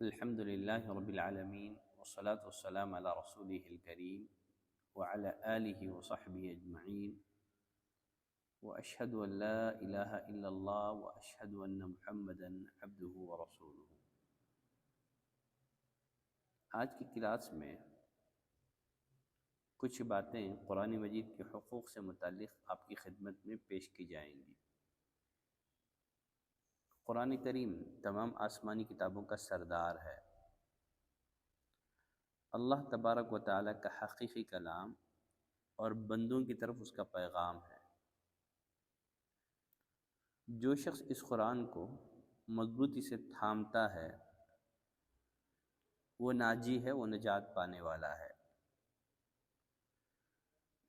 الحمد لله رب العالمين والصلاة والسلام على رسوله الكريم وعلى آله وصحبه أجمعين وأشهد أن لا إله إلا الله وأشهد أن محمدا عبده ورسوله۔ آج کی کلاس میں کچھ باتیں قرآن مجید کے حقوق سے متعلق آپ کی خدمت میں پیش کی جائیں گی۔ قرآن کریم تمام آسمانی کتابوں کا سردار ہے، اللہ تبارک و تعالیٰ کا حقیقی کلام اور بندوں کی طرف اس کا پیغام ہے۔ جو شخص اس قرآن کو مضبوطی سے تھامتا ہے وہ ناجی ہے، وہ نجات پانے والا ہے۔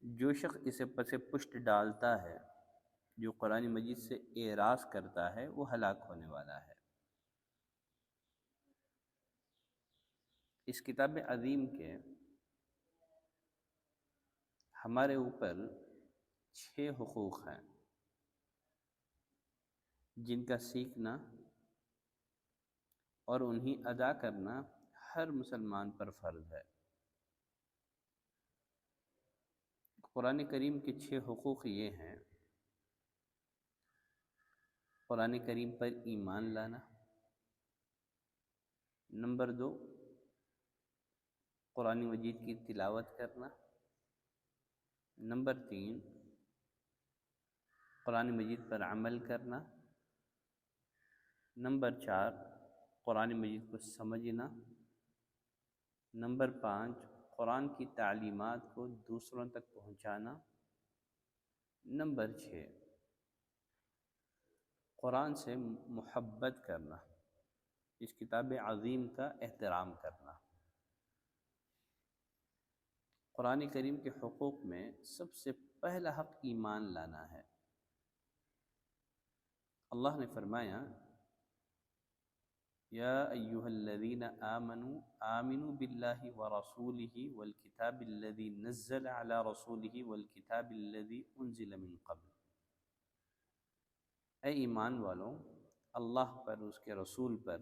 جو شخص اسے پس پشت ڈالتا ہے، جو قرآن مجید سے اعراض کرتا ہے، وہ ہلاک ہونے والا ہے۔ اس کتاب عظیم کے ہمارے اوپر 6 حقوق ہیں جن کا سیکھنا اور انہیں ادا کرنا ہر مسلمان پر فرض ہے۔ قرآن کریم کے 6 حقوق یہ ہیں: قرآن کریم پر ایمان لانا، نمبر 2 قرآن مجید کی تلاوت کرنا، نمبر 3 قرآن مجید پر عمل کرنا، نمبر 4 قرآن مجید کو سمجھنا، نمبر 5 قرآن کی تعلیمات کو دوسروں تک پہنچانا، نمبر 6 قرآن سے محبت کرنا، اس کتاب عظیم کا احترام کرنا۔ قرآن کریم کے حقوق میں سب سے پہلا حق ایمان لانا ہے۔ اللہ نے فرمایا: یا ایھا الذین آمنوا آمنوا باللہ ورسولہ والکتاب الذی نزل علی رسولہ والکتاب الذی انزل من قبل۔ اے ایمان والوں، اللہ پر، اس کے رسول پر،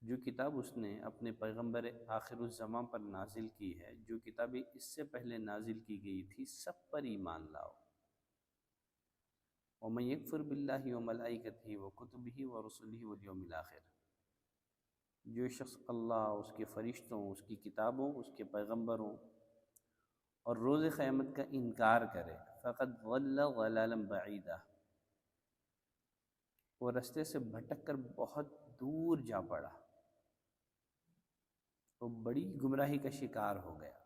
جو کتاب اس نے اپنے پیغمبر آخر الزمان پر نازل کی ہے، جو کتابیں اس سے پہلے نازل کی گئی تھی، سب پر ایمان لاؤ۔ وَمَن يَكْفُرْ بِاللَّهِ وَمَلَائِكَتِهِ وَكُتُبِهِ وَرُسُلِهِ وَالْيَوْمِ الْآخِرِ، جو شخص اللہ، اس کے فرشتوں، اس کی کتابوں، اس کے پیغمبروں اور روز قیامت کا انکار کرے، فَقَدْ ضَلَّ ضَلَالًا بَعِيدًا، وہ رستے سے بھٹک کر بہت دور جا پڑا، وہ بڑی گمراہی کا شکار ہو گیا۔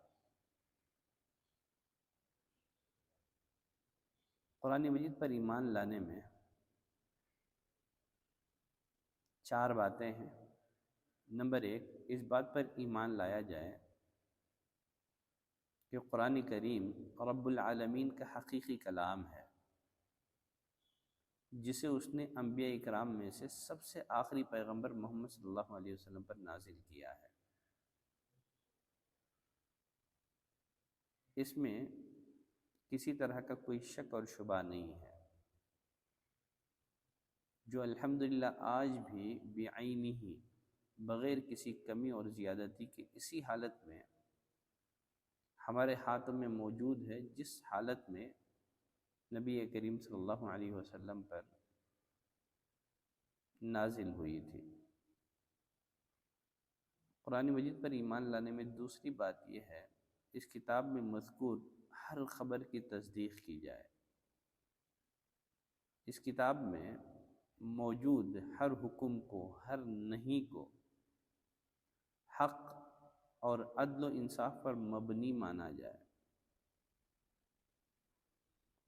قرآن مجید پر ایمان لانے میں 4 باتیں ہیں۔ نمبر 1، اس بات پر ایمان لایا جائے کہ قرآن کریم رب العالمین کا حقیقی کلام ہے، جسے اس نے انبیاء اکرام میں سے سب سے آخری پیغمبر محمد صلی اللہ علیہ وسلم پر نازل کیا ہے۔ اس میں کسی طرح کا کوئی شک اور شبہ نہیں ہے، جو الحمدللہ آج بھی بعینہ، بغیر کسی کمی اور زیادتی کے، اسی حالت میں ہمارے ہاتھوں میں موجود ہے جس حالت میں نبی کریم صلی اللہ علیہ وسلم پر نازل ہوئی تھی۔ قرآن مجید پر ایمان لانے میں دوسری بات یہ ہے، اس کتاب میں مذکور ہر خبر کی تصدیق کی جائے۔ اس کتاب میں موجود ہر حکم کو، ہر نہیں کو حق اور عدل و انصاف پر مبنی مانا جائے۔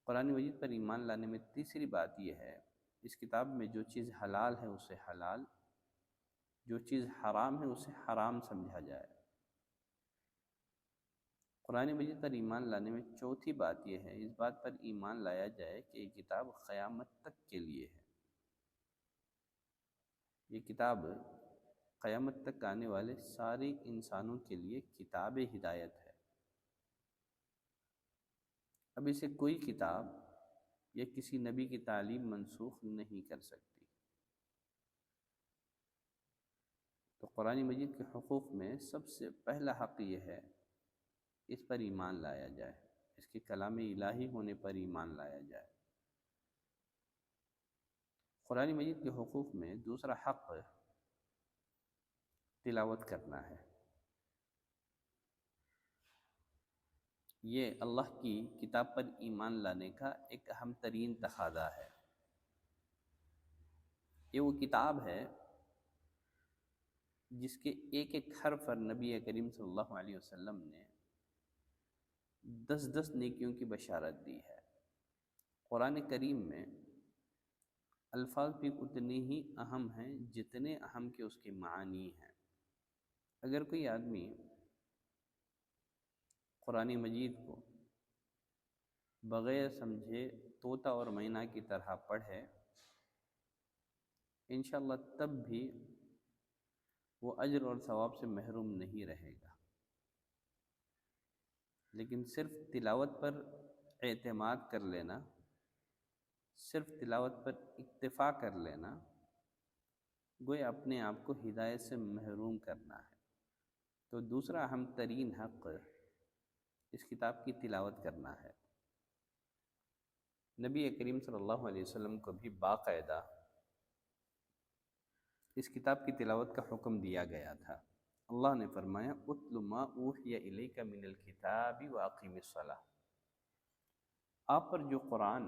قرآن مجید پر ایمان لانے میں تیسری بات یہ ہے، اس کتاب میں جو چیز حلال ہے اسے حلال، جو چیز حرام ہے اسے حرام سمجھا جائے۔ قرآن مجید پر ایمان لانے میں چوتھی بات یہ ہے، اس بات پر ایمان لایا جائے کہ یہ کتاب قیامت تک کے لیے ہے۔ یہ کتاب قیامت تک آنے والے سارے انسانوں کے لیے کتاب ہدایت ہے۔ اب اسے کوئی کتاب یا کسی نبی کی تعلیم منسوخ نہیں کر سکتی۔ قرآن مجید کے حقوق میں سب سے پہلا حق یہ ہے اس پر ایمان لایا جائے، اس کے کلام الہی ہونے پر ایمان لایا جائے۔ قرآن مجید کے حقوق میں دوسرا حق تلاوت کرنا ہے۔ یہ اللہ کی کتاب پر ایمان لانے کا ایک اہم ترین تقاضا ہے۔ یہ وہ کتاب ہے جس کے ایک ایک حرف پر نبی کریم صلی اللہ علیہ وسلم نے 10 نیکیوں کی بشارت دی ہے۔ قرآن کریم میں الفاظ بھی اتنے ہی اہم ہیں جتنے اہم کے اس کے معانی ہیں۔ اگر کوئی آدمی قرآن مجید کو بغیر سمجھے طوطا اور مینا کی طرح پڑھے، انشاءاللہ تب بھی وہ اجر اور ثواب سے محروم نہیں رہے گا، لیکن صرف تلاوت پر اعتماد کر لینا، صرف تلاوت پر اکتفا کر لینا، گویا اپنے آپ کو ہدایت سے محروم کرنا ہے۔ تو دوسرا اہم ترین حق اس کتاب کی تلاوت کرنا ہے۔ نبی کریم صلی اللہ علیہ وسلم کو بھی باقاعدہ اس کتاب کی تلاوت کا حکم دیا گیا تھا۔ اللہ نے فرمایا اتل ما اوحی الیک من الکتاب واقیم الصلاۃ، آپ پر جو قرآن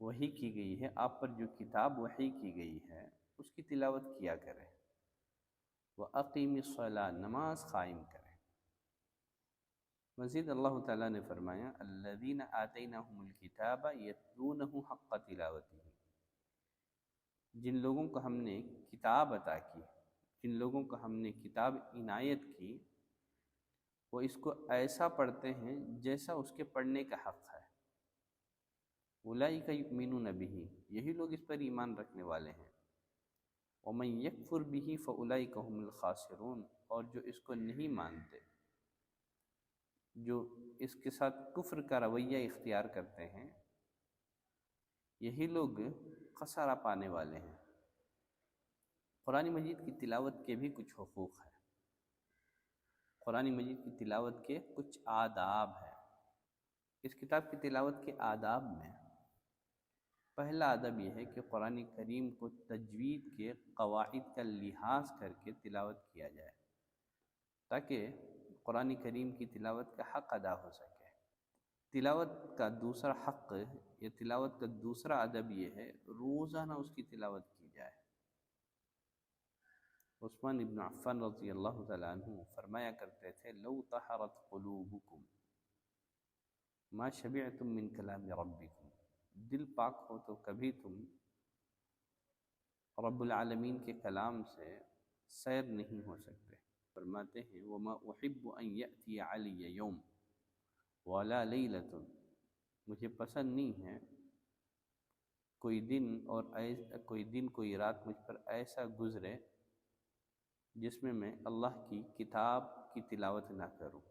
وحی کی گئی ہے، آپ پر جو کتاب وحی کی گئی ہے، اس کی تلاوت کیا کریں، واقیم الصلاۃ، نماز قائم کریں۔ مزید اللہ تعالیٰ نے فرمایا الذین آتیناہم الکتاب یتلونہ حق تلاوتہ، جن لوگوں کو ہم نے کتاب عطا کی، جن لوگوں کو ہم نے کتاب عنایت کی، وہ اس کو ایسا پڑھتے ہیں جیسا اس کے پڑھنے کا حق ہے۔ اولئک یؤمنون بہ، یہی لوگ اس پر ایمان رکھنے والے ہیں۔ ومن یکفر بہ فاولئک هم الخاسرون، اور جو اس کو نہیں مانتے، جو اس کے ساتھ کفر کا رویہ اختیار کرتے ہیں، یہی لوگ خسارہ پانے والے ہیں۔ قرآن مجید کی تلاوت کے بھی کچھ حقوق ہیں، قرآن مجید کی تلاوت کے کچھ آداب ہیں۔ اس کتاب کی تلاوت کے آداب میں پہلا ادب یہ ہے کہ قرآن کریم کو تجوید کے قواعد کا لحاظ کر کے تلاوت کیا جائے، تاکہ قرآن کریم کی تلاوت کا حق ادا ہو سکے۔ تلاوت کا دوسرا حق یا تلاوت کا دوسرا ادب یہ ہے روزانہ اس کی تلاوت کی جائے۔ عثمان بن عفان رضی اللہ تعالیٰ عنہ فرمایا کرتے تھے لو طہرت قلوبکم ما شبعتم من کلام ربکم، دل پاک ہو تو کبھی تم رب العالمین کے کلام سے سیر نہیں ہو سکتے۔ فرماتے ہیں وما احب ان یأتی علی یوم ولا لیلۃ، مجھے پسند نہیں ہے کوئی دن کوئی رات مجھ پر ایسا گزرے جس میں اللہ کی کتاب کی تلاوت نہ کروں،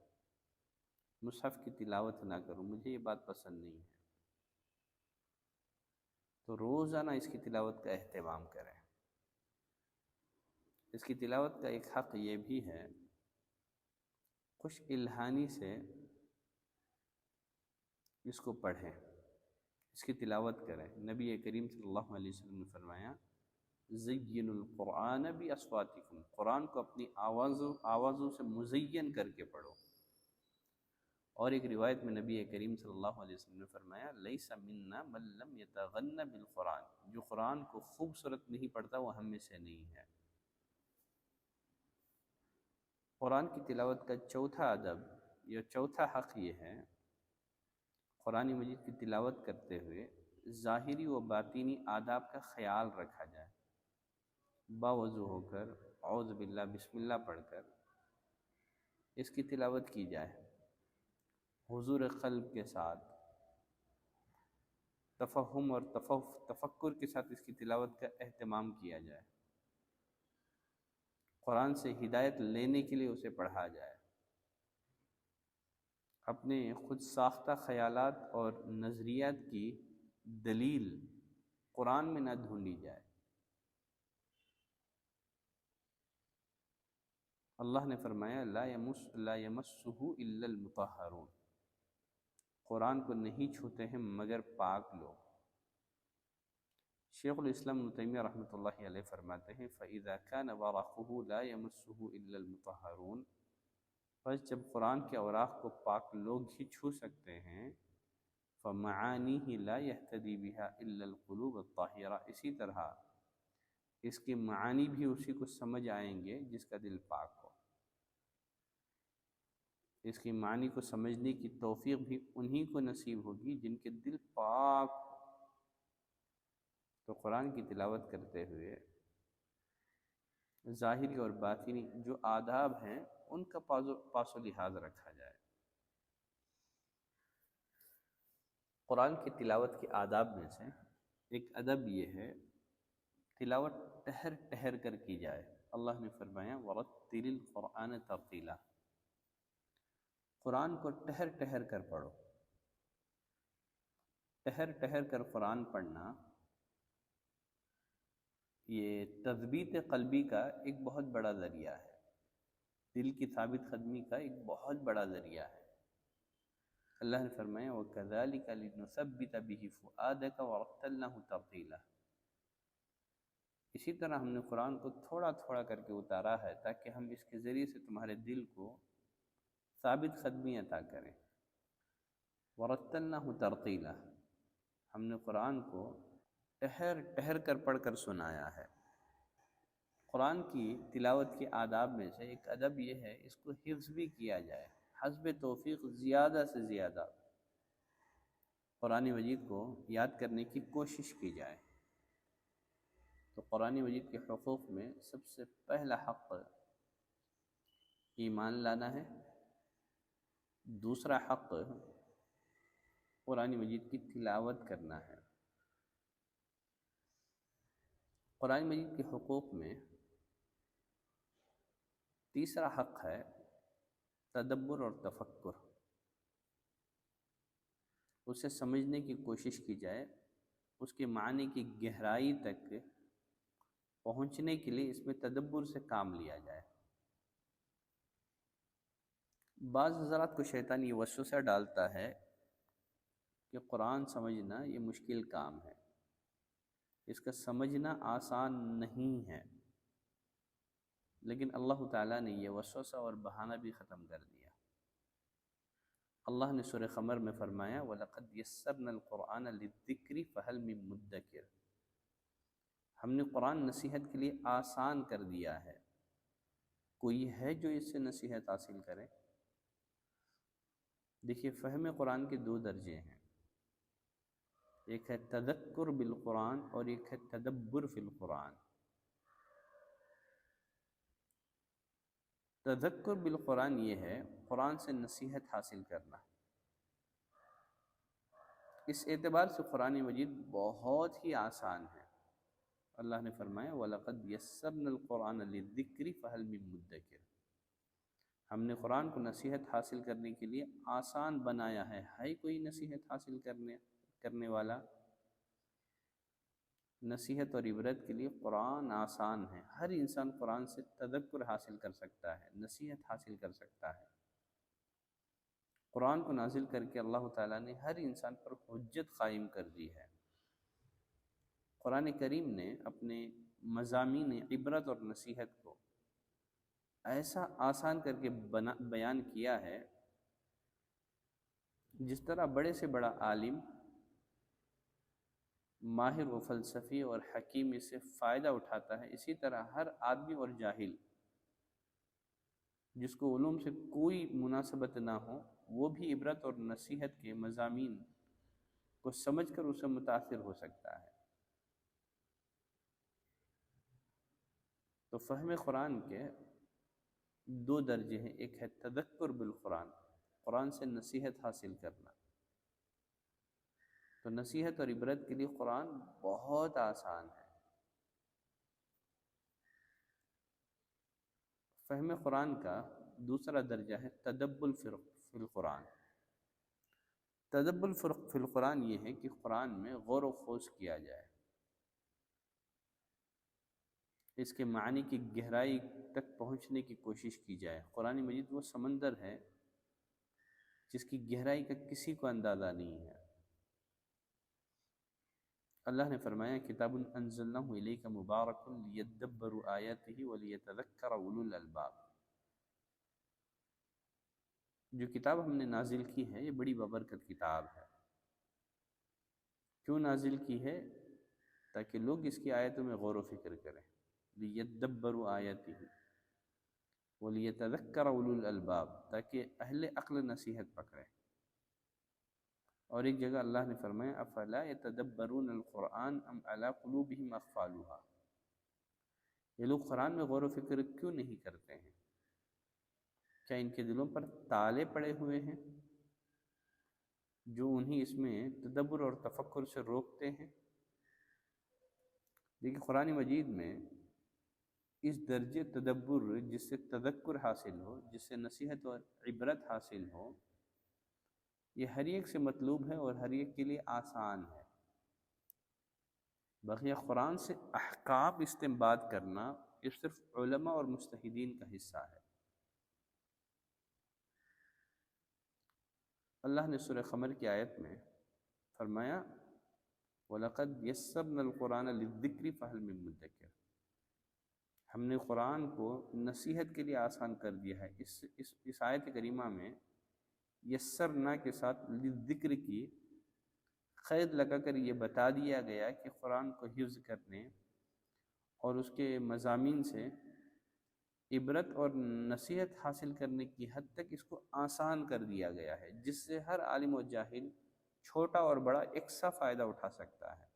مصحف کی تلاوت نہ کروں، مجھے یہ بات پسند نہیں ہے۔ تو روزانہ اس کی تلاوت کا اہتمام کریں۔ اس کی تلاوت کا ایک حق یہ بھی ہے خوش الہانی سے اس کو پڑھیں، اس کی تلاوت کریں۔ نبی کریم صلی اللہ علیہ وسلم نے فرمایا زین القرآن باصواتکم، قرآن کو اپنی آوازوں سے مزین کر کے پڑھو۔ اور ایک روایت میں نبی کریم صلی اللہ علیہ وسلم نے فرمایا لیس منا من لم یتغن بالقرآن، جو قرآن کو خوبصورت نہیں پڑھتا وہ ہم میں سے نہیں ہے۔ قرآن کی تلاوت کا چوتھا ادب یا چوتھا حق یہ ہے قرآن مجید کی تلاوت کرتے ہوئے ظاہری و باطینی آداب کا خیال رکھا جائے، باوضو ہو کر اعوذ باللہ بسم اللہ پڑھ کر اس کی تلاوت کی جائے، حضور قلب کے ساتھ، تفہم اور تفکر کے ساتھ اس کی تلاوت کا اہتمام کیا جائے، قرآن سے ہدایت لینے کے لیے اسے پڑھا جائے، اپنے خود ساختہ خیالات اور نظریات کی دلیل قرآن میں نہ ڈھونڈی جائے۔ اللہ نے فرمایا لا یمسہ الا المطہرون، قرآن کو نہیں چھوتے ہیں مگر پاک لوگ۔ شیخ الاسلام ابن تیمیہ رحمۃ اللہ علیہ فرماتے ہیں فَإِذَا كَانَ وَرَقُهُ لَا يَمَسُّهُ إِلَّا الْمُطَهَّرُونَ، پس جب قرآن کے اوراق کو پاک لوگ ہی چھو سکتے ہیں، فَمَعَانِيهِ لَا يَهْتَدِي بِهَا إِلَّا الْقُلُوبُ الطَّاهِرَةُ، اسی طرح اس کے معانی بھی اسی کو سمجھ آئیں گے جس کا دل پاک ہو۔ اس کی معنی کو سمجھنے کی توفیق بھی انہی کو نصیب ہوگی جن کے دل پاک ہو۔ تو قرآن کی تلاوت کرتے ہوئے ظاہری اور باطنی جو آداب ہیں ان کا پاس و لحاظ رکھا جائے۔ قرآن کی تلاوت کے آداب میں سے ایک ادب یہ ہے تلاوت ٹہر ٹہر کر کی جائے۔ اللہ نے فرمایا وَرَتِّلِ الْقُرْآنَ تَرْتِيلًا، قرآن کو ٹہر ٹہر کر پڑھو۔ ٹہر ٹہر کر قرآن پڑھنا یہ تثبیت قلبی کا ایک بہت بڑا ذریعہ ہے، دل کی ثابت قدمی کا ایک بہت بڑا ذریعہ ہے۔ اللہ نے فرمایا وَكَذَلِكَ لِنُثَبِّتَ بِهِ فُؤَادَكَ وَرَتَّلْنَاهُ تَرْتِيلًا، اسی طرح ہم نے قرآن کو تھوڑا تھوڑا کر کے اتارا ہے تاکہ ہم اس کے ذریعے سے تمہارے دل کو ثابت قدمی عطا کریں۔ وَرَتَّلْنَاهُ تَرْتِيلًا، ہم نے قرآن کو ٹہر ٹہر کر پڑھ کر سنایا ہے۔ قرآن کی تلاوت کے آداب میں سے ایک ادب یہ ہے اس کو حفظ بھی کیا جائے، حسب توفیق زیادہ سے زیادہ قرآن مجید کو یاد کرنے کی کوشش کی جائے۔ تو قرآن مجید کے حقوق میں سب سے پہلا حق ایمان لانا ہے، دوسرا حق قرآن مجید کی تلاوت کرنا ہے۔ قرآن مجید کے حقوق میں تیسرا حق ہے تدبر اور تفکر، اسے سمجھنے کی کوشش کی جائے، اس کے معنی کی گہرائی تک پہنچنے کے لیے اس میں تدبر سے کام لیا جائے۔ بعض حضرات کو شیطان یہ وسوسہ ڈالتا ہے کہ قرآن سمجھنا یہ مشکل کام ہے، اس کا سمجھنا آسان نہیں ہے، لیکن اللہ تعالیٰ نے یہ وسوسہ اور بہانہ بھی ختم کر دیا۔ اللہ نے سورہ قمر میں فرمایا وَلَقَدْ يَسَّرْنَا الْقُرْآنَ لِلذِّكْرِ فَهَلْ مِن مُدَّكِرٍ، ہم نے قرآن نصیحت کے لیے آسان کر دیا ہے، کوئی ہے جو اس سے نصیحت حاصل کرے؟ دیکھیے فہم قرآن کے دو درجے ہیں، ایک ہے تذکر بالقرآن اور ایک ہے تدبر فی القرآن۔ تذکر بالقرآن یہ ہے قرآن سے نصیحت حاصل کرنا۔ اس اعتبار سے قرآن مجید بہت ہی آسان ہے۔ اللہ نے فرمایا وَلَقَدْ يَسَّرْنَا الْقُرْآنَ لِلذِّكْرِ فَهَلْ مِن مُدَّكِرٍ، ہم نے قرآن کو نصیحت حاصل کرنے کے لیے آسان بنایا ہے کوئی نصیحت حاصل کرنے والا؟ نصیحت اور عبرت کے لیے قرآن آسان ہے، ہر انسان قرآن سے تذکر حاصل کر سکتا ہے، نصیحت حاصل کر سکتا ہے۔ قرآن کو نازل کر کے اللہ تعالیٰ نے ہر انسان پر حجت قائم کر دی ہے۔ قرآن کریم نے اپنے مضامین عبرت اور نصیحت کو ایسا آسان کر کے بیان کیا ہے، جس طرح بڑے سے بڑا عالم، ماہر و فلسفی اور حکیم اس سے فائدہ اٹھاتا ہے، اسی طرح ہر آدمی اور جاہل جس کو علوم سے کوئی مناسبت نہ ہو وہ بھی عبرت اور نصیحت کے مضامین کو سمجھ کر اسے متاثر ہو سکتا ہے۔ تو فہم قرآن کے دو درجے ہیں، ایک ہے تذکر بالقرآن، قرآن سے نصیحت حاصل کرنا، تو نصیحت اور عبرت کے لیے قرآن بہت آسان ہے۔ فہم قرآن کا دوسرا درجہ ہے تدبر فی القرآن۔ تدبر فی القرآن یہ ہے کہ قرآن میں غور و خوض کیا جائے، اس کے معنی کی گہرائی تک پہنچنے کی کوشش کی جائے۔ قرآن مجید وہ سمندر ہے جس کی گہرائی کا کسی کو اندازہ نہیں ہے۔ اللہ نے فرمایا کتاب انزلناہ الیک مبارک لیدبروا آیاتہ ولیتذکر اولو الالباب۔ جو کتاب ہم نے نازل کی ہے یہ بڑی بابرکت کتاب ہے۔ کیوں نازل کی ہے؟ تاکہ لوگ اس کی آیتوں میں غور و فکر کریں۔ لیدبروا آیاتہ ولیتذکر اولو الالباب، تاکہ اہل عقل نصیحت پکڑے۔ اور ایک جگہ اللہ نے فرمایا افلا یتدبرون القرآن ام علی قلوبہم اقفالها، یہ لوگ قرآن میں غور و فکر کیوں نہیں کرتے ہیں؟ کیا ان کے دلوں پر تالے پڑے ہوئے ہیں جو انہیں اس میں تدبر اور تفکر سے روکتے ہیں؟ دیکھیے قرآن مجید میں اس درجے تدبر، جس سے تذکر حاصل ہو، جس سے نصیحت اور عبرت حاصل ہو، یہ ہر ایک سے مطلوب ہے اور ہر ایک کے لیے آسان ہے۔ بقیہ قرآن سے احکام استنباط کرنا یہ صرف علماء اور مجتہدین کا حصہ ہے۔ اللہ نے سورہ قمر کی آیت میں فرمایا وَلَقَدْ يَسَّرْنَا الْقُرْآنَ لِلذِّكْرِ فَهَلْ مِن مُّدَّكِرٍ، ہم نے قرآن کو نصیحت کے لیے آسان کر دیا ہے۔ اس آیت کریمہ میں یسرنا کے ساتھ للذکر کی قید لگا کر یہ بتا دیا گیا کہ قرآن کو حفظ کرنے اور اس کے مضامین سے عبرت اور نصیحت حاصل کرنے کی حد تک اس کو آسان کر دیا گیا ہے، جس سے ہر عالم و جاہل چھوٹا اور بڑا یکساں فائدہ اٹھا سکتا ہے۔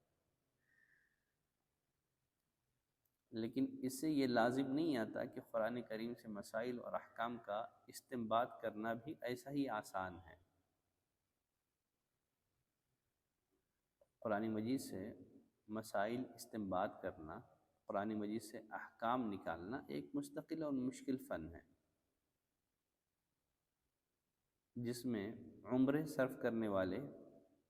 لیکن اس سے یہ لازم نہیں آتا کہ قرآن کریم سے مسائل اور احکام کا استنباط کرنا بھی ایسا ہی آسان ہے۔ قرآن مجید سے مسائل استنباط کرنا، قرآن مجید سے احکام نکالنا ایک مستقل اور مشکل فن ہے، جس میں عمریں صرف کرنے والے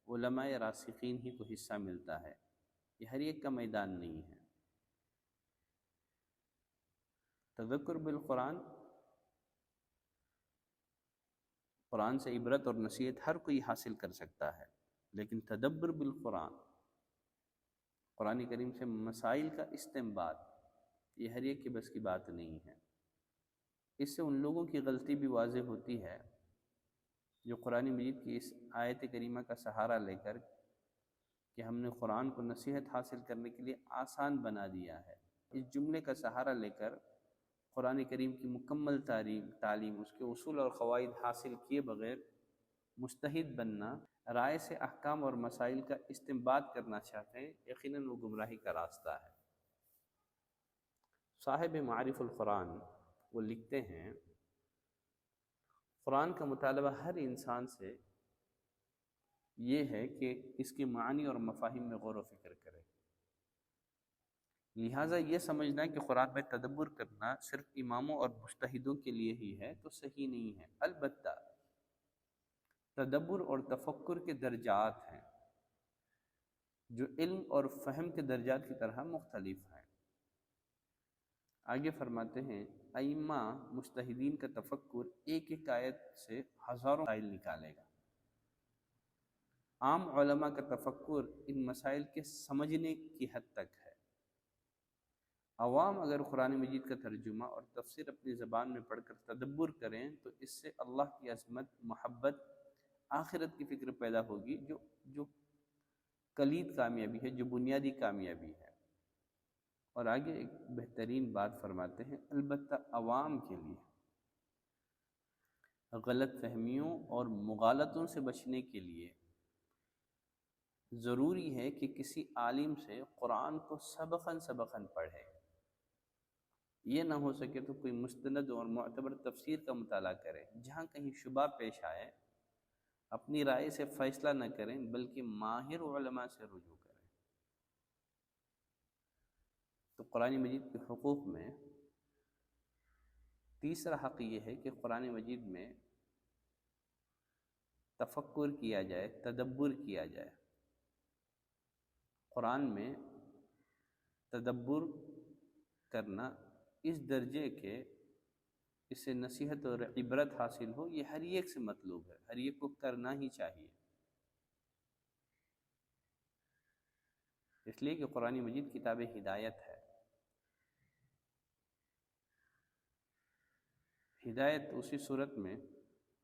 علماء راسخین ہی کو حصہ ملتا ہے۔ یہ ہر ایک کا میدان نہیں ہے۔ تذکر بالقرآن، قرآن سے عبرت اور نصیحت ہر کوئی حاصل کر سکتا ہے، لیکن تدبر بالقرآن، قرآن کریم سے مسائل کا استنباط، یہ ہر ایک کے بس کی بات نہیں ہے۔ اس سے ان لوگوں کی غلطی بھی واضح ہوتی ہے جو قرآن مجید کی اس آیت کریمہ کا سہارا لے کر کہ ہم نے قرآن کو نصیحت حاصل کرنے کے لیے آسان بنا دیا ہے، اس جملے کا سہارا لے کر قرآن کریم کی مکمل تعلیم، اس کے اصول اور قواعد حاصل کیے بغیر مجتہد بننا، رائے سے احکام اور مسائل کا استنباط کرنا چاہتے ہیں، یقیناً وہ گمراہی کا راستہ ہے۔ صاحب معارف القرآن وہ لکھتے ہیں قرآن کا مطالبہ ہر انسان سے یہ ہے کہ اس کے معنی اور مفاہیم میں غور و فکر کرے، لہٰذا یہ سمجھنا کہ قرآن میں تدبر کرنا صرف اماموں اور مجتہدوں کے لیے ہی ہے تو صحیح نہیں ہے۔ البتہ تدبر اور تفکر کے درجات ہیں جو علم اور فہم کے درجات کی طرح مختلف ہیں۔ آگے فرماتے ہیں ائمہ مجتہدین کا تفکر ایک ایک آیت سے ہزاروں مسائل نکالے گا، عام علماء کا تفکر ان مسائل کے سمجھنے کی حد تک ہے۔ عوام اگر قرآن مجید کا ترجمہ اور تفسیر اپنی زبان میں پڑھ کر تدبر کریں تو اس سے اللہ کی عظمت، محبت، آخرت کی فکر پیدا ہوگی، جو کلید کامیابی ہے، جو بنیادی کامیابی ہے۔ اور آگے ایک بہترین بات فرماتے ہیں البتہ عوام کے لیے غلط فہمیوں اور مغالطوں سے بچنے کے لیے ضروری ہے کہ کسی عالم سے قرآن کو سبقاً پڑھے، یہ نہ ہو سکے تو کوئی مستند اور معتبر تفسیر کا مطالعہ کرے، جہاں کہیں شبہ پیش آئے اپنی رائے سے فیصلہ نہ کریں بلکہ ماہر علماء سے رجوع کریں۔ تو قرآن مجید کے حقوق میں تیسرا حق یہ ہے کہ قرآن مجید میں تفکر کیا جائے، تدبر کیا جائے۔ قرآن میں تدبر، کرنا اس درجے کے اس سے نصیحت اور عبرت حاصل ہو، یہ ہر ایک سے مطلوب ہے، ہر ایک کو کرنا ہی چاہیے۔ اس لیے کہ قرآن مجید کتاب ہدایت ہے۔ ہدایت اسی صورت میں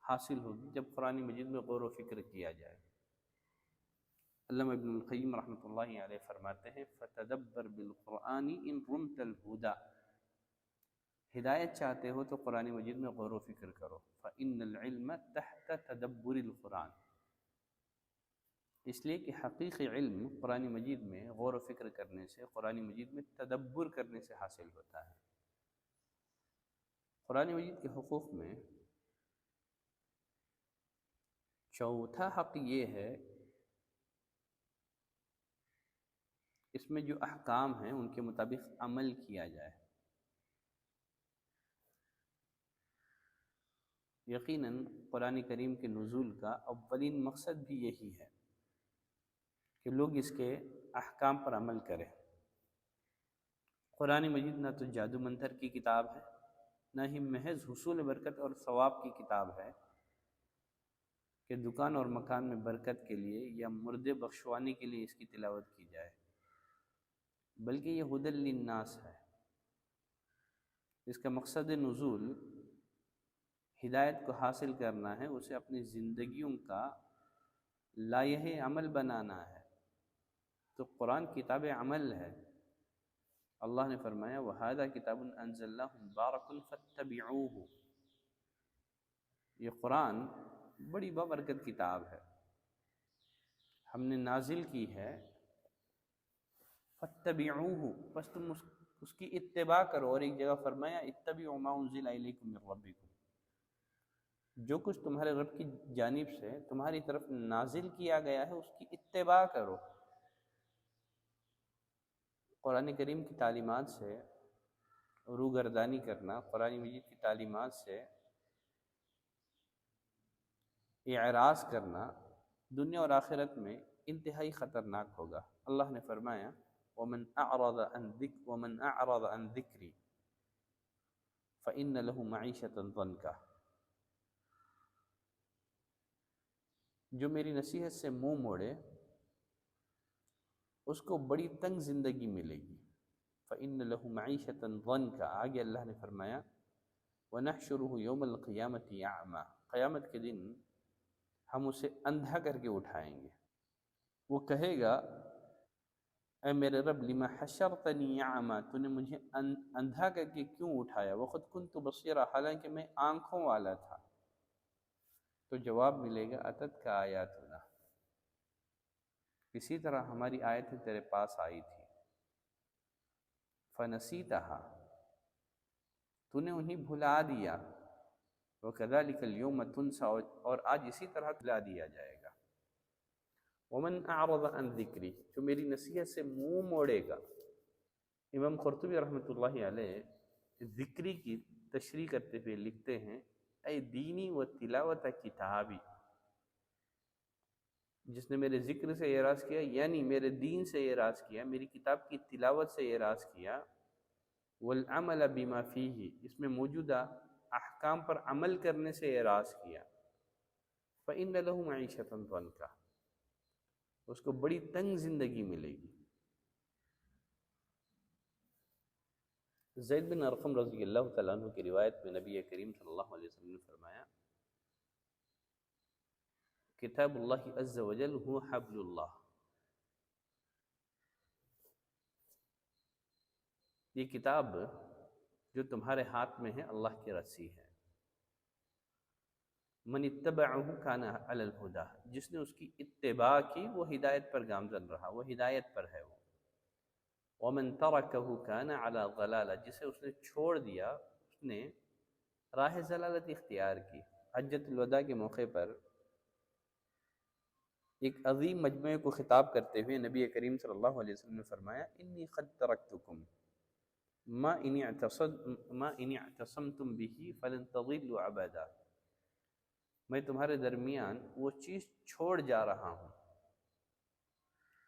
حاصل ہوگی جب قرآن مجید میں غور و فکر کیا جائے۔ علامہ ابن القیم رحمۃ اللہ علیہ فرماتے ہیں فَتَدَبَّرْ بِالْقُرْآنِ إِن رُمْتَ الْهُدَى، ہدایت چاہتے ہو تو قرآن مجید میں غور و فکر کرو۔ فَإِنَّ الْعِلْمَ تَحْتَ تَدَبُّرِ الْقُرْآنِ، اس لیے کہ حقیقی علم قرآن مجید میں غور و فکر کرنے سے، قرآن مجید میں تدبر کرنے سے حاصل ہوتا ہے۔ قرآن مجید کے حقوق میں چوتھا حق یہ ہے، اس میں جو احکام ہیں ان کے مطابق عمل کیا جائے۔ یقیناً قرآن کریم کے نزول کا اولین مقصد بھی یہی ہے کہ لوگ اس کے احکام پر عمل کریں۔ قرآن مجید نہ تو جادو منتر کی کتاب ہے، نہ ہی محض حصول برکت اور ثواب کی کتاب ہے کہ دکان اور مکان میں برکت کے لیے یا مردے بخشوانے کے لیے اس کی تلاوت کی جائے، بلکہ یہ ہدی للناس ہے۔ اس کا مقصد نزول ہدایت کو حاصل کرنا ہے، اسے اپنی زندگیوں کا لائحہ عمل بنانا ہے۔ تو قرآن کتاب عمل ہے۔ اللہ نے فرمایا وَهَذَا كِتَابٌ أَنزَلْنَاهُ مُبَارَكٌ فَاتَّبِعُوهُ، یہ قرآن بڑی بابرکت کتاب ہے، ہم نے نازل کی ہے، فَاتَّبِعُوهُ، بس تم اس کی اتباع کرو۔ اور ایک جگہ فرمایا اتَّبِعُوا مَا أُنزِلَ إِلَيْكُم مِّن رَّبِّكُم، جو کچھ تمہارے رب کی جانب سے تمہاری طرف نازل کیا گیا ہے اس کی اتباع کرو۔ قرآن کریم کی تعلیمات سے روگردانی کرنا، قرآن مجید کی تعلیمات سے اعراض کرنا دنیا اور آخرت میں انتہائی خطرناک ہوگا۔ اللہ نے فرمایا وَمَنْ أَعْرَضَ عَنْ ذِكْرِي فَإِنَّ لَهُ مَعِيشَةً ضَنْكَ، جو میری نصیحت سے منہ موڑے اس کو بڑی تنگ زندگی ملے گی۔ فَإِنَّ لَهُ مَعِيشَةً ضَنْكَ، آگے اللہ نے فرمایا وَنَحْشُرُهُ يَوْمَ الْقِيَامَةِ أَعْمَى، قیامت کے دن ہم اسے اندھا کر کے اٹھائیں گے۔ وہ کہے گا اے میرے رب لِمَ حَشَرْتَنِي أَعْمَى، تو نے مجھے اندھا کر کے کیوں اٹھایا، وَقَدْ كُنْتُ بَصِيرًا، حالانکہ میں آنکھوں والا تھا۔ تو جواب ملے گا أَتَتْكَ آيَاتُنَا، اسی طرح ہماری آیتیں تیرے پاس آئی تھی، فَنَسِيتَهَا، تو نے انہیں بھلا دیا، وَكَذَلِكَ الْيَوْمَ تُنْسَى، اور آج اسی طرح بھلا دیا جائے گا۔ وَمَنْ أَعْرَضَ عَنْ ذِكْرِي، جو میری نصیحت سے منہ موڑے گا۔ امام قرطبی رحمۃ اللہ علیہ ذکری کی تشریح کرتے ہوئے لکھتے ہیں اے دینی و تلاوت کتابی، جس نے میرے ذکر سے اعراض کیا یعنی میرے دین سے اعراض کیا، میری کتاب کی تلاوت سے اعراض کیا، والعمل بما فیہ، اس میں موجودہ احکام پر عمل کرنے سے اعراض کیا، فإن له معیشۃ ضنکا، اس کو بڑی تنگ زندگی ملے گی۔ زید بن ارقم رضی اللہ تعالیٰ عنہ کی روایت میں نبی کریم صلی اللہ علیہ وسلم نے فرمایا کتاب اللہ عز وجل هو حبل اللہ، یہ کتاب جو تمہارے ہاتھ میں ہے اللہ کی رسی ہے۔ من اتبعہ کان علی الہدی، جس نے اس کی اتباع کی وہ ہدایت پر گامزن رہا، وہ ہدایت پر ہے وہ۔ ومن ترکہ کان علی ضلالہ، جسے اس نے چھوڑ دیا اس نے راہ ضلالت اختیار کی۔ حجۃ الوداع کے موقع پر ایک عظیم مجمع کو خطاب کرتے ہوئے نبی کریم صلی اللہ علیہ وسلم نے فرمایا انی قد ترکتکم ما ان اعتصمتم به فلن تضلوا ابدا، میں تمہارے درمیان وہ چیز چھوڑ جا رہا ہوں،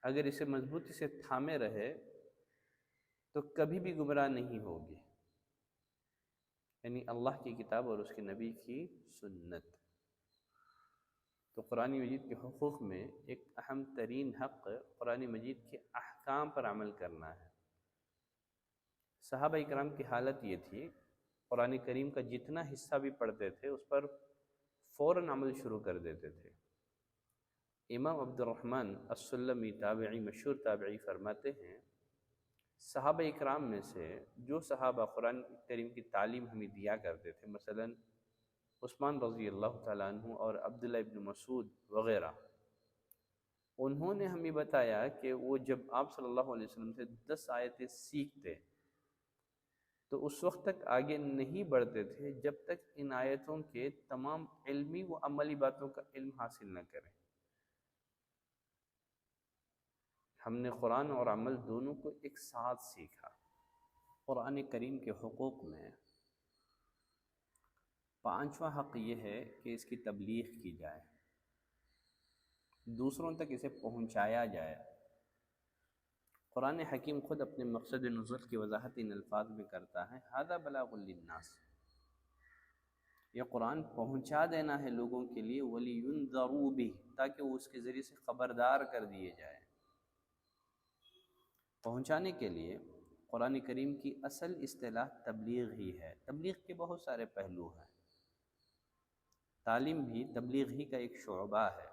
اگر اسے مضبوطی سے تھامے رہے تو کبھی بھی گمراہ نہیں ہوگے، یعنی اللہ کی کتاب اور اس کے نبی کی سنت۔ تو قرآن مجید کے حقوق میں ایک اہم ترین حق قرآن مجید کے احکام پر عمل کرنا ہے۔ صحابہ اکرام کی حالت یہ تھی، قرآن کریم کا جتنا حصہ بھی پڑھتے تھے اس پر فوراً عمل شروع کر دیتے تھے۔ امام عبد الرحمن السلمی تابعی، مشہور تابعی، فرماتے ہیں صحابہ اکرام میں سے جو صحابہ قرآن کریم کی تعلیم ہمیں دیا کرتے تھے، مثلا عثمان رضی اللہ تعالیٰ عنہ اور عبداللہ ابن مسعود وغیرہ، انہوں نے ہمیں بتایا کہ وہ جب آپ صلی اللہ علیہ وسلم سے 10 آیتیں سیکھتے تو اس وقت تک آگے نہیں بڑھتے تھے جب تک ان آیتوں کے تمام علمی و عملی باتوں کا علم حاصل نہ کریں۔ ہم نے قرآن اور عمل دونوں کو ایک ساتھ سیکھا۔ قرآن کریم کے حقوق میں 5واں حق یہ ہے کہ اس کی تبلیغ کی جائے، دوسروں تک اسے پہنچایا جائے۔ قرآن حکیم خود اپنے مقصد نزول کی وضاحت ان الفاظ میں کرتا ہے، ھذا بلاغ للناس، یہ قرآن پہنچا دینا ہے لوگوں کے لیے، وَلِيُنذَرُوا بِهِ، تاکہ وہ اس کے ذریعے سے خبردار کر دیے جائے۔ پہنچانے کے لیے قرآن کریم کی اصل اصطلاح تبلیغ ہی ہے۔ تبلیغ کے بہت سارے پہلو ہیں، تعلیم بھی تبلیغ ہی کا ایک شعبہ ہے۔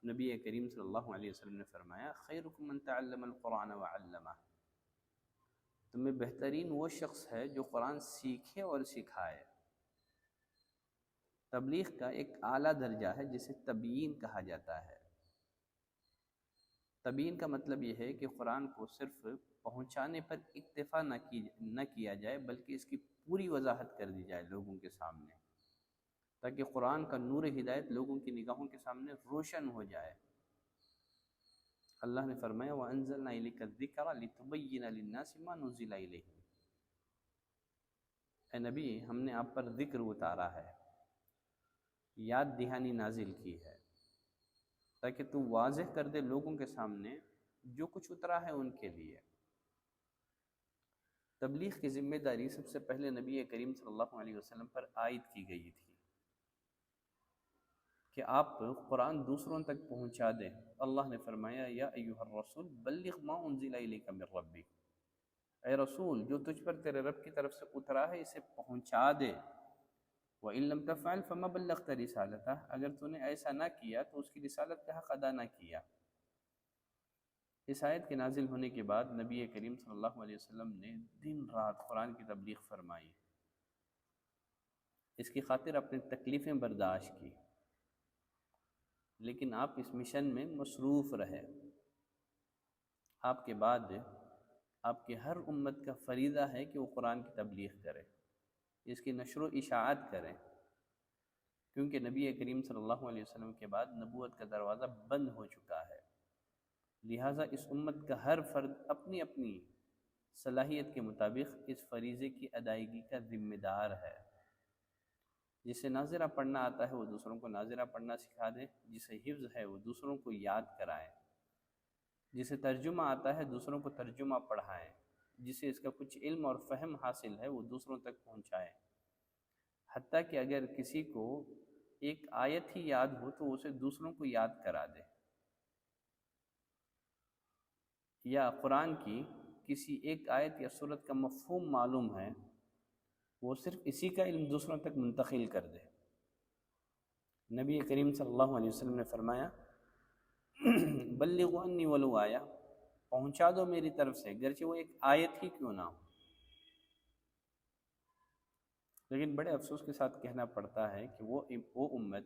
نبی کریم صلی اللہ علیہ وسلم نے فرمایا، خیرکم من تعلم القرآن وعلمہ، تم میں بہترین وہ شخص ہے جو قرآن سیکھے اور سکھائے۔ تبلیغ کا ایک اعلیٰ درجہ ہے جسے تبیین کہا جاتا ہے۔ تبیین کا مطلب یہ ہے کہ قرآن کو صرف پہنچانے پر اکتفا نہ کیا جائے، بلکہ اس کی پوری وضاحت کر دی جائے لوگوں کے سامنے، تاکہ قرآن کا نور ہدایت لوگوں کی نگاہوں کے سامنے روشن ہو جائے۔ اللہ نے فرمایا، وَأَنزَلْنَا إِلَيْكَ الذِّكْرَ لِتُبَيِّنَ لِلنَّاسِ مَا نُزِّلَ إِلَيْهِمْ، اے نبی ہم نے آپ پر ذکر اتارا ہے، یاد دہانی نازل کی ہے، تاکہ تو واضح کر دے لوگوں کے سامنے جو کچھ اترا ہے ان کے لیے۔ تبلیغ کی ذمہ داری سب سے پہلے نبی کریم صلی اللہ علیہ وسلم پر عائد کی گئی تھی کہ آپ قرآن دوسروں تک پہنچا دیں۔ اللہ نے فرمایا، یا ایھا الرسول بلغ ما انزل الیک من ربک، اے رسول جو تجھ پر تیرے رب کی طرف سے اترا ہے اسے پہنچا دے۔ وَإِن لَمْ تَفْعَلْ فَمَا بَلَّغْتَ رِسَالَتَهُ، اگر تو نے ایسا نہ کیا تو اس کی رسالت کا حق ادا نہ کیا۔ اس آیت کے نازل ہونے کے بعد نبی کریم صلی اللہ علیہ وسلم نے دن رات قرآن کی تبلیغ فرمائی، اس کی خاطر اپنی تکلیفیں برداشت کی، لیکن آپ اس مشن میں مصروف رہے۔ آپ کے بعد آپ کے ہر امت کا فریضہ ہے کہ وہ قرآن کی تبلیغ کرے، اس کی نشر و اشاعت کریں، کیونکہ نبی کریم صلی اللہ علیہ وسلم کے بعد نبوت کا دروازہ بند ہو چکا ہے۔ لہٰذا اس امت کا ہر فرد اپنی اپنی صلاحیت کے مطابق اس فریضے کی ادائیگی کا ذمہ دار ہے۔ جسے ناظرہ پڑھنا آتا ہے وہ دوسروں کو ناظرہ پڑھنا سکھا دے، جسے حفظ ہے وہ دوسروں کو یاد کرائیں، جسے ترجمہ آتا ہے دوسروں کو ترجمہ پڑھائیں، جسے اس کا کچھ علم اور فہم حاصل ہے وہ دوسروں تک پہنچائیں۔ حتیٰ کہ اگر کسی کو ایک آیت ہی یاد ہو تو اسے دوسروں کو یاد کرا دے، یا قرآن کی کسی ایک آیت یا سورت کا مفہوم معلوم ہے وہ صرف اسی کا علم دوسروں تک منتقل کر دے۔ نبی کریم صلی اللہ علیہ وسلم نے فرمایا، بلغوا انی ولو آیا، پہنچا دو میری طرف سے گرچہ وہ ایک آیت ہی کیوں نہ ہو۔ لیکن بڑے افسوس کے ساتھ کہنا پڑتا ہے کہ وہ امت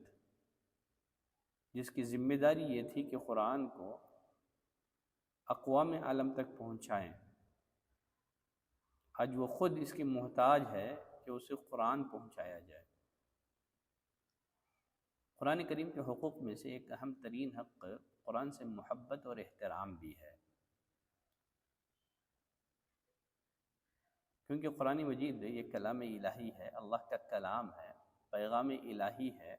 جس کی ذمہ داری یہ تھی کہ قرآن کو اقوام عالم تک پہنچائیں، آج وہ خود اس کی محتاج ہے کہ اسے قرآن پہنچایا جائے۔ قرآن کریم کے حقوق میں سے ایک اہم ترین حق قرآن سے محبت اور احترام بھی ہے، کیونکہ قرآن مجید یہ کلام الہی ہے، اللہ کا کلام ہے، پیغام الہی ہے۔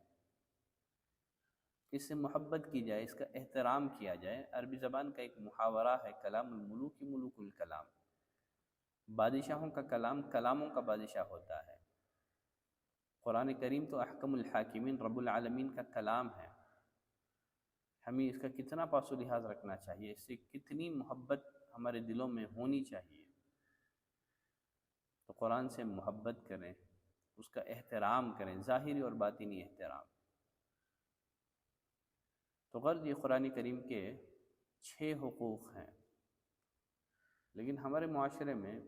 اس سے محبت کی جائے، اس کا احترام کیا جائے۔ عربی زبان کا ایک محاورہ ہے، کلام الملوک ملوک الکلام، بادشاہوں کا کلام کلاموں کا بادشاہ ہوتا ہے۔ قرآن کریم تو احکم الحاکمین رب العالمین کا کلام ہے، ہمیں اس کا کتنا پاس و لحاظ رکھنا چاہیے، اس سے کتنی محبت ہمارے دلوں میں ہونی چاہیے۔ تو قرآن سے محبت کریں، اس کا احترام کریں، ظاہری اور باطنی احترام۔ تو غرض یہ قرآن کریم کے 6 حقوق ہیں، لیکن ہمارے معاشرے میں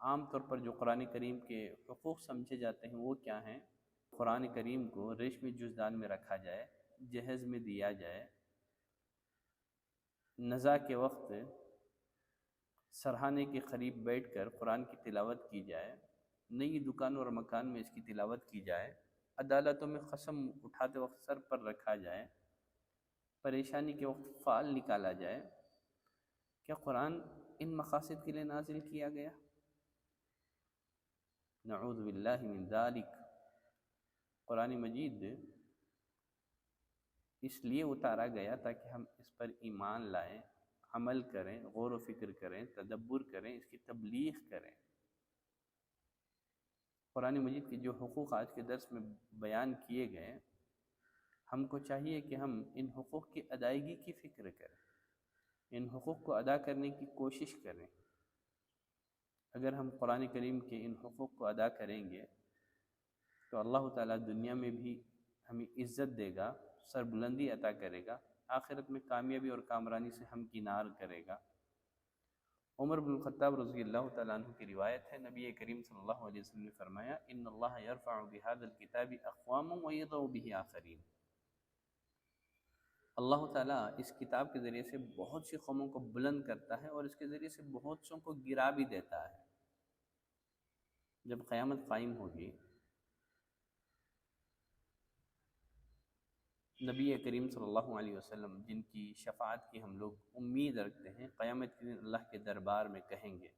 عام طور پر جو قرآن کریم کے حقوق سمجھے جاتے ہیں وہ کیا ہیں؟ قرآن کریم کو ریشمی جزدان میں رکھا جائے، جہیز میں دیا جائے، نزا کے وقت سرہانے کے قریب بیٹھ کر قرآن کی تلاوت کی جائے، نئی دکانوں اور مکان میں اس کی تلاوت کی جائے، عدالتوں میں قسم اٹھاتے وقت سر پر رکھا جائے، پریشانی کے وقت فال نکالا جائے۔ کیا قرآن ان مقاصد کے لیے نازل کیا گیا؟ نعوذ باللہ من ذالک۔ قرآن مجید اس لیے اتارا گیا تاکہ ہم اس پر ایمان لائیں، عمل کریں، غور و فکر کریں، تدبر کریں، اس کی تبلیغ کریں۔ قرآن مجید کے جو حقوق آج کے درس میں بیان کیے گئے، ہم کو چاہیے کہ ہم ان حقوق کی ادائیگی کی فکر کریں، ان حقوق کو ادا کرنے کی کوشش کریں۔ اگر ہم قرآن کریم کے ان حقوق کو ادا کریں گے تو اللہ تعالیٰ دنیا میں بھی ہمیں عزت دے گا، سربلندی عطا کرے گا، آخرت میں کامیابی اور کامرانی سے ہمکنار کرے گا۔ عمر بن الخطاب رضی اللہ تعالیٰ عنہ کی روایت ہے، نبی کریم صلی اللہ علیہ وسلم نے فرمایا، ان اللہ یرفع بہذا الکتاب اقواما ویضع بہ آخرین۔ اللہ تعالیٰ اس کتاب کے ذریعے سے بہت سی قوموں کو بلند کرتا ہے اور اس کے ذریعے سے بہت سوں کو گرا بھی دیتا ہے۔ جب قیامت قائم ہوگی، نبی کریم صلی اللہ علیہ وسلم جن کی شفاعت کی ہم لوگ امید رکھتے ہیں، قیامت کے دن اللہ کے دربار میں کہیں گے،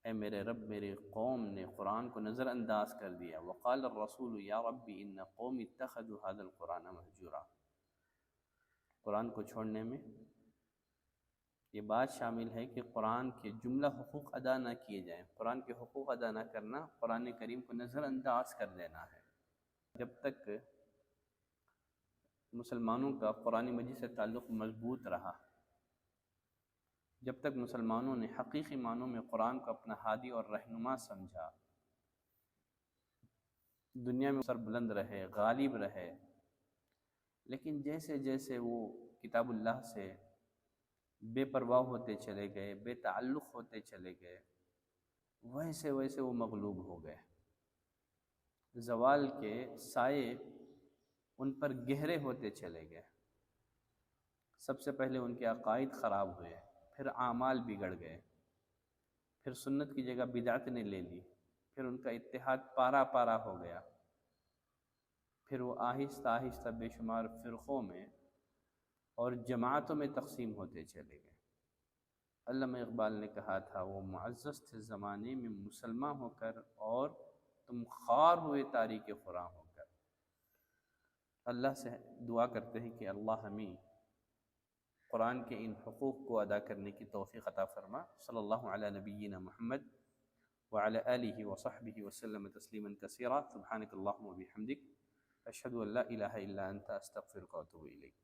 اے میرے رب، میرے قوم نے قرآن کو نظر انداز کر دیا۔ وقال الرسول یا ربی ان قوم اتخذوا هذا القرآن مہجورا۔ قرآن کو چھوڑنے میں یہ بات شامل ہے کہ قرآن کے جملہ حقوق ادا نہ کیے جائیں۔ قرآن کے حقوق ادا نہ کرنا قرآن کریم کو نظر انداز کر دینا ہے۔ جب تک مسلمانوں کا قرآن مجید سے تعلق مضبوط رہا، جب تک مسلمانوں نے حقیقی معنوں میں قرآن کو اپنا ہادی اور رہنما سمجھا، دنیا میں سر بلند رہے، غالب رہے۔ لیکن جیسے جیسے وہ کتاب اللہ سے بے پرواہ ہوتے چلے گئے، بے تعلق ہوتے چلے گئے، ویسے ویسے وہ مغلوب ہو گئے۔ زوال کے سائے ان پر گہرے ہوتے چلے گئے۔ سب سے پہلے ان کے عقائد خراب ہوئے، پھر اعمال بگڑ گئے، پھر سنت کی جگہ بدعت نے لے لی، پھر ان کا اتحاد پارا پارا ہو گیا، پھر وہ آہستہ آہستہ بے شمار فرقوں میں اور جماعتوں میں تقسیم ہوتے چلے گئے۔ علامہ اقبال نے کہا تھا، وہ معزز تھے زمانے میں مسلمان ہو کر، اور تم خوار ہوئے تاریک خراں ہو کر۔ اللہ سے دعا کرتے ہیں کہ اللہ ہمیں قرآن کے ان حقوق کو ادا کرنے کی توفیق عطا فرما۔ صلی اللہ علی نبینا محمد وعلی آلہ وصحبہ وسلم تسلیما کثیرا۔ سبحانک اللہم وبحمدک، اشہد ان لا الہ الا انت، استغفرک واتوب الیک۔